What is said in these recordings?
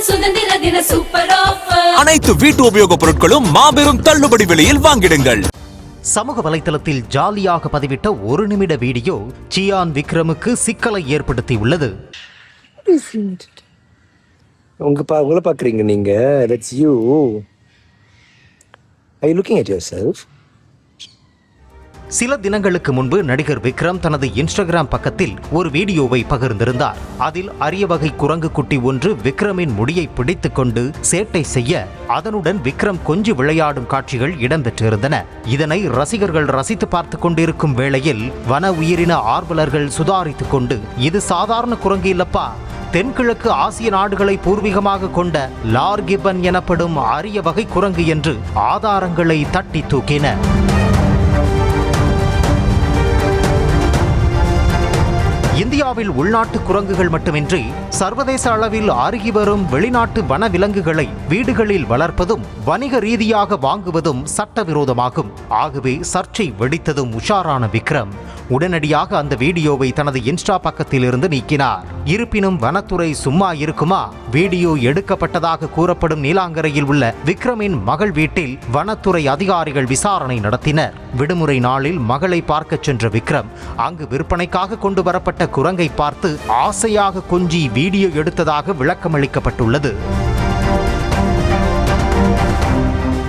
சுதந்திர தின super offer. அனைத்து வீட்டு உபயோகப் பொருட்களும் மாபெரும் தள்ளுபடி விலையில் வாங்கிடுங்கள். சமூக வலைதளத்தில் ஜாலியாக பதிவிட்ட ஒரு நிமிட வீடியோ சியான் விக்ரமுக்கு சிக்கலை ஏற்படுத்தியுள்ளது. உங்களை பார்க்குறீங்க நீங்க. That's you. Are you looking at yourself? சில தினங்களுக்கு முன்பு நடிகர் விக்ரம் தனது இன்ஸ்டாகிராம் பக்கத்தில் ஒரு வீடியோவை பகிர்ந்திருந்தார். அதில் அரிய வகை குரங்கு குட்டி ஒன்று விக்ரமின் முடியை பிடித்துக் கொண்டு சேட்டை செய்ய அதனுடன் விக்ரம் கொஞ்சி விளையாடும் காட்சிகள் இடம்பெற்றிருந்தன. இதனை ரசிகர்கள் ரசித்து பார்த்து கொண்டிருக்கும் வேளையில் வன உயிரின ஆர்வலர்கள் சுதாரித்துக் கொண்டு, இது சாதாரண குரங்கு இல்லப்பா, தென்கிழக்கு ஆசிய நாடுகளை பூர்வீகமாக கொண்ட லார்கிபன் எனப்படும் அரிய வகை குரங்கு என்று ஆதாரங்களை தட்டி தூக்கினர். இந்தியாவில் உள்நாட்டு குரங்குகள் மட்டுமின்றி சர்வதேச அளவில் அருகி வரும் வெளிநாட்டு வனவிலங்குகளை வீடுகளில் வளர்ப்பதும் வணிக ரீதியாக வாங்குவதும் சட்டவிரோதமாகும். ஆகவே சர்ச்சை வெடித்ததும் உஷாரான விக்ரம் உடனடியாக அந்த வீடியோவை தனது இன்ஸ்டா பக்கத்தில் இருந்து நீக்கினார். இருப்பினும் வனத்துறை சும்மா இருக்குமா? வீடியோ எடுக்கப்பட்டதாக கூறப்படும் நீலாங்கரையில் உள்ள விக்ரமின் மகள் வீட்டில் வனத்துறை அதிகாரிகள் விசாரணை நடத்தினர். விடுமுறை நாளில் மகளை பார்க்க சென்ற விக்ரம் அங்கு விற்பனைக்காக கொண்டு வரப்பட்ட குரங்கை பார்த்து ஆசையாக கொஞ்சி வீடியோ எடுத்ததாக விளக்கமளிக்கப்பட்டுள்ளது.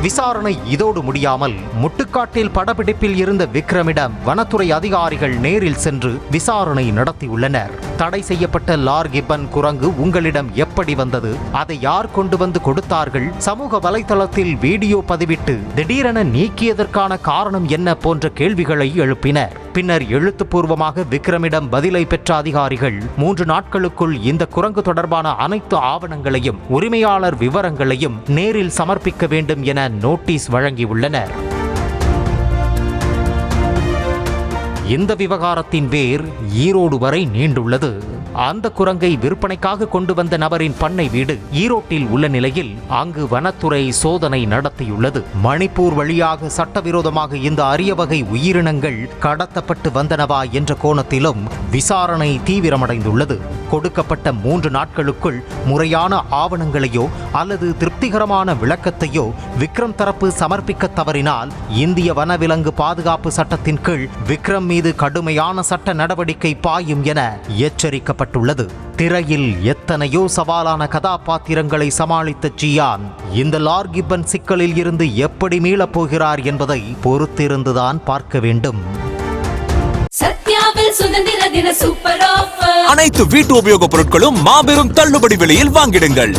விசாரணை இதோடு முடியாமல் முட்டுக்காட்டில் படப்பிடிப்பில் இருந்த விக்ரமிடம் வனத்துறை அதிகாரிகள் நேரில் சென்று விசாரணை நடத்தியுள்ளனர். தடை செய்யப்பட்ட லார்கிபன் குரங்கு உங்களிடம் எப்படி வந்தது? அதை யார் கொண்டு வந்து கொடுத்தார்கள்? சமூக வலைதளத்தில் வீடியோ பதிவிட்டு திடீரென நீக்கியதற்கான காரணம் என்ன போன்ற கேள்விகளை எழுப்பினர். பின்னர் எழுத்துப்பூர்வமாக விக்ரமிடம் பதிலை பெற்ற அதிகாரிகள் 3 நாட்களுக்குள் இந்த குரங்கு தொடர்பான அனைத்து ஆவணங்களையும் உரிமையாளர் விவரங்களையும் நேரில் சமர்ப்பிக்க வேண்டும் என நோட்டீஸ் வழங்கியுள்ளனர். இந்த விவகாரத்தின் வேர் ஈரோடு வரை நீண்டுள்ளது. அந்த குரங்கை விற்பனைக்காக கொண்டு வந்த நபரின் பண்ணை வீடு ஈரோட்டில் உள்ள நிலையில் அங்கு வனத்துறை சோதனை நடத்தியுள்ளது. மணிப்பூர் வழியாக சட்டவிரோதமாக இந்த அரிய வகை உயிரினங்கள் கடத்தப்பட்டு வந்தனவா என்ற கோணத்திலும் விசாரணை தீவிரமடைந்துள்ளது. கொடுக்கப்பட்ட 3 நாட்களுக்குள் முறையான ஆவணங்களையோ அல்லது திருப்திகரமான விளக்கத்தையோ விக்ரம் தரப்பு சமர்ப்பிக்க தவறினால் இந்திய வனவிலங்கு பாதுகாப்பு சட்டத்தின் கீழ் விக்ரம் மீது கடுமையான சட்ட நடவடிக்கை பாயும் என எச்சரிக்கப்பட்டுள்ளது. திரையில் எத்தனையோ சவாலான கதாபாத்திரங்களை சமாளித்த சியான் இந்த லார்கிபன் சிக்கலில் இருந்து எப்படி மீளப் போகிறார் என்பதை பொறுத்திருந்துதான் பார்க்க வேண்டும். சத்யாவில் சுதந்திர தின சூப்பர் ஆஃபர். அனைத்து வீட்டு உபயோகப் பொருட்களும் மாபெரும் தள்ளுபடி விலையில் வாங்கிடுங்கள்.